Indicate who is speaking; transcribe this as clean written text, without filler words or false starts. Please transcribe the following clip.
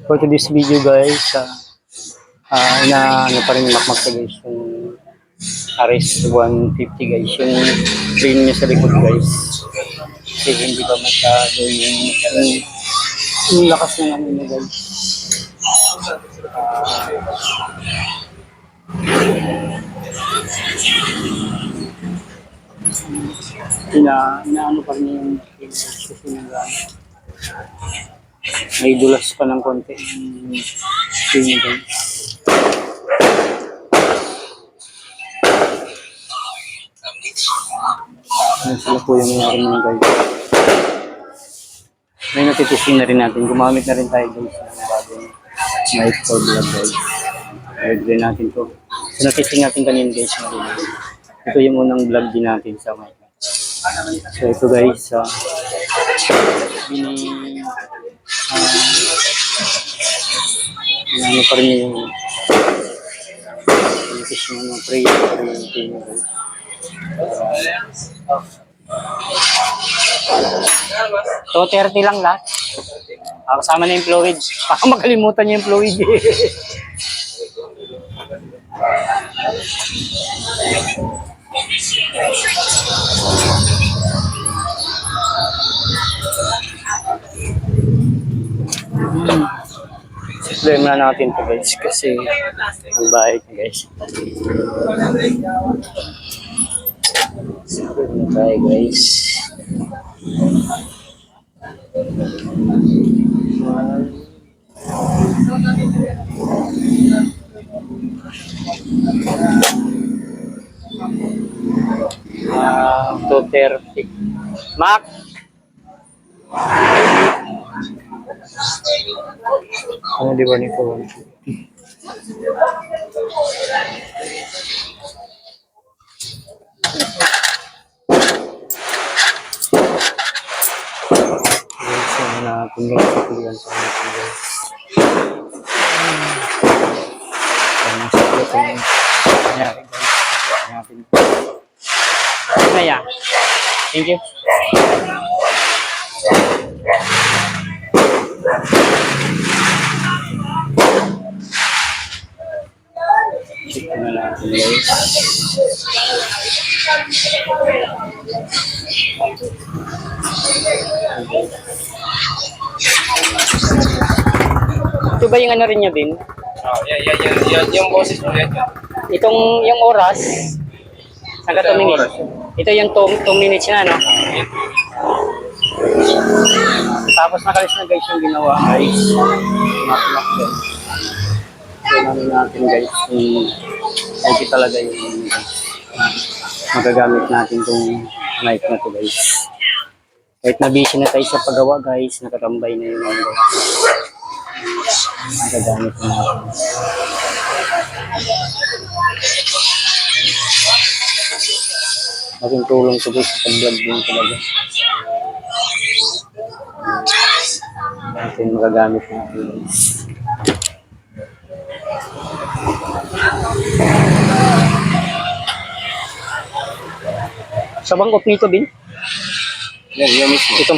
Speaker 1: For today's video guys, ano pa rin makmak sa guys yung RS150 guys, yung train niya sa likod guys. Kasi hindi pa masyado yung lakas ng ano niya guys. Inaano pa rin yung susunod. May dulas pa ng konti yung train guys. Ayan sila po yung nangyari mga guys. May natitesting na rin natin. Gumamit na rin tayo guys ng bagong mic for vlog guys. I-add rin natin to. So natesting natin kanina guys. Ito yung unang vlog din natin sa mic. So ito guys. Ano pa rin yung testing ng prayer pa rin yung team guys. So 30 lang lahat. Kasama na yung fluid. Baka makalimutan niya yung fluid. Explain na natin to guys kasi ang bahay guys. Explain na tayo guys. To 30. Mac! Ano di ba nito? Natin guys, pilihan sa natin guys. Ang sakit yung nangyari guys. Natin. Kaya, thank you. Check na natin guys. Ito ba yung ano rin niya din?
Speaker 2: Yung boses mo yan.
Speaker 1: Itong yung oras, hanggang 2 minutes. Ito yung 2 minutes na, no? Tapos nakalis na guys yung ginawa guys. Knock guys. So namin natin guys kung okay talaga yung magagamit natin itong mic na to guys. Kahit na busy na tayo sa paggawa guys, nakatambay na yung mga guys. Magagamit na natin. Making tulong ito guys sa pag-vlog din talaga. Natin magagamit natin guys. Sa bangkot nito din?
Speaker 2: Yan mismo.
Speaker 1: Itong